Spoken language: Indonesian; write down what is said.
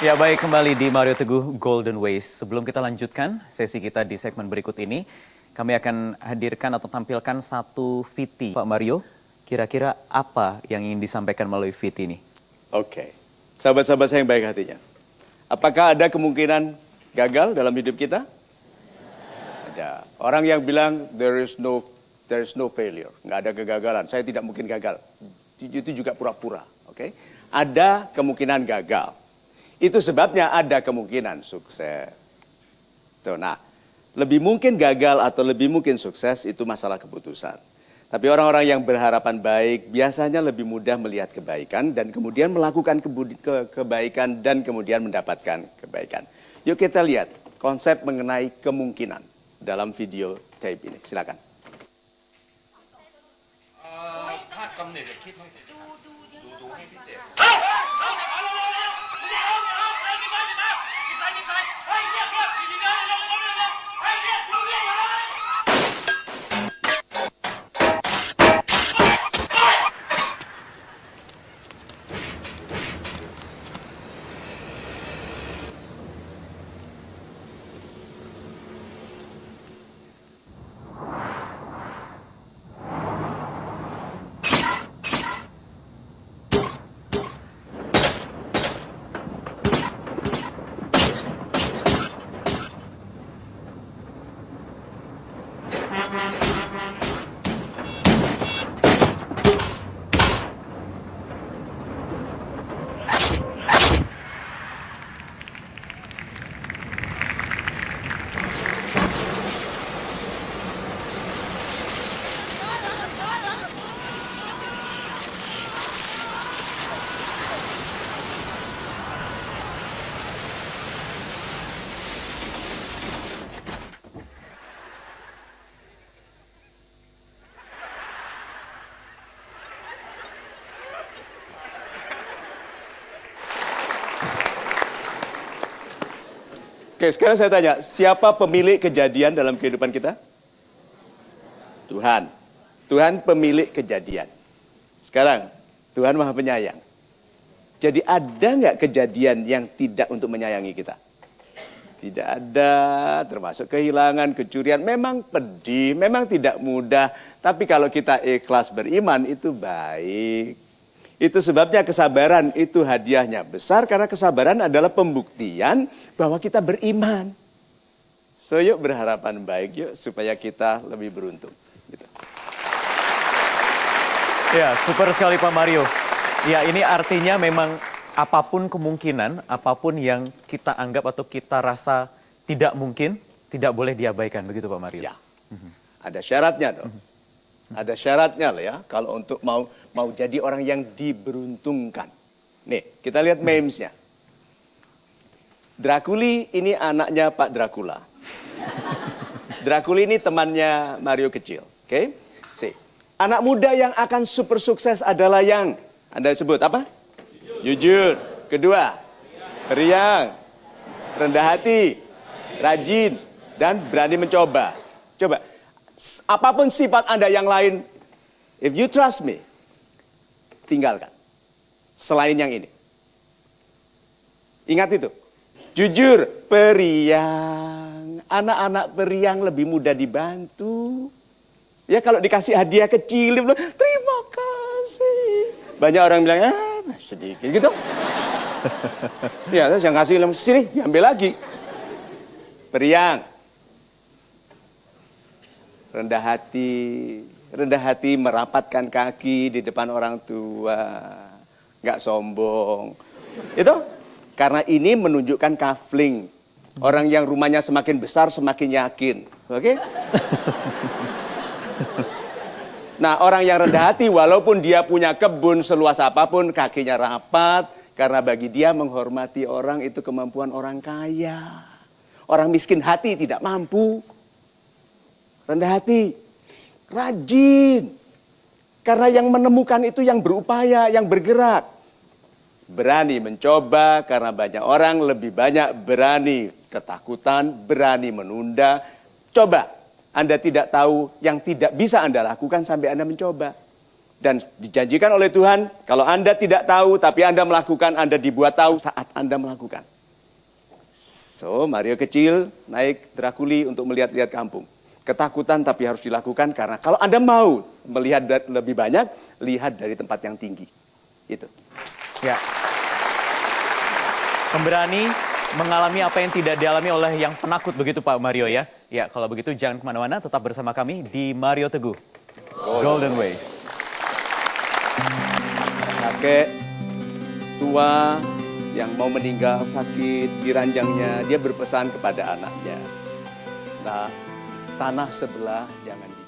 Ya baik, kembali di Mario Teguh Golden Ways. Sebelum kita lanjutkan sesi kita di segmen berikut ini, kami akan hadirkan atau tampilkan satu VT. Pak Mario, kira-kira apa yang ingin disampaikan melalui VT ini? Oke, sahabat-sahabat saya yang baik hatinya. Apakah ada kemungkinan gagal dalam hidup kita? Ada. Orang yang bilang there is no failure, nggak ada kegagalan. Saya tidak mungkin gagal. Itu juga pura-pura. Oke, ada kemungkinan gagal. Itu sebabnya ada kemungkinan sukses. Tuh, nah, lebih mungkin gagal atau lebih mungkin sukses itu masalah keputusan. Tapi orang-orang yang berharapan baik biasanya lebih mudah melihat kebaikan dan kemudian melakukan kebaikan dan kemudian mendapatkan kebaikan. Yuk kita lihat konsep mengenai kemungkinan dalam video tape ini. Silakan. Oke, sekarang saya tanya, siapa pemilik kejadian dalam kehidupan kita? Tuhan. Tuhan pemilik kejadian. Sekarang, Tuhan Maha Penyayang. Jadi ada nggak kejadian yang tidak untuk menyayangi kita? Tidak ada, termasuk kehilangan, kecurian. Memang pedih, memang tidak mudah. Tapi kalau kita ikhlas beriman, itu baik. Itu sebabnya kesabaran itu hadiahnya besar karena kesabaran adalah pembuktian bahwa kita beriman. So yuk berharapan baik yuk supaya kita lebih beruntung. Gitu. Ya, super sekali Pak Mario. Ya, ini artinya memang apapun kemungkinan, apapun yang kita anggap atau kita rasa tidak mungkin, tidak boleh diabaikan. Begitu Pak Mario? Ya, ada syaratnya dong. Ada syaratnya lah ya, kalau untuk mau jadi orang yang diberuntungkan. Nih, kita lihat memesnya. Drakuli ini anaknya Pak Dracula. Drakuli ini temannya Mario kecil. Oke? See. Anak muda yang akan super sukses adalah yang Anda sebut apa? Jujur. Kedua, periang, rendah hati, rajin, dan berani mencoba. Coba. Apapun sifat Anda yang lain, if you trust me, tinggalkan. Selain yang ini. Ingat itu. Jujur, periang. Anak-anak periang lebih mudah dibantu. Ya kalau dikasih hadiah kecil, terima kasih. Banyak orang bilang, sedikit gitu. Ya, terus yang kasih, sini, diambil lagi. Periang. Rendah hati merapatkan kaki di depan orang tua, nggak sombong. Itu karena ini menunjukkan kafling. Orang yang rumahnya semakin besar semakin yakin, oke? Nah, orang yang rendah hati walaupun dia punya kebun seluas apapun, kakinya rapat karena bagi dia menghormati orang itu kemampuan orang kaya. Orang miskin hati tidak mampu. Rendah hati, rajin. Karena yang menemukan itu yang berupaya, yang bergerak. Berani mencoba karena banyak orang lebih banyak berani ketakutan, berani menunda. Coba, Anda tidak tahu yang tidak bisa Anda lakukan sampai Anda mencoba. Dan dijanjikan oleh Tuhan, kalau Anda tidak tahu tapi Anda melakukan, Anda dibuat tahu saat Anda melakukan. So, Mario kecil naik Drakuli untuk melihat-lihat kampung. Ketakutan tapi harus dilakukan karena kalau Anda mau melihat lebih banyak, lihat dari tempat yang tinggi. Itu. Ya. Pemberani mengalami apa yang tidak dialami oleh yang penakut begitu Pak Mario ya. Ya, kalau begitu jangan kemana-mana, tetap bersama kami di Mario Teguh Golden Ways. Kakek tua yang mau meninggal sakit di ranjangnya, dia berpesan kepada anaknya, nah, tanah sebelah jangan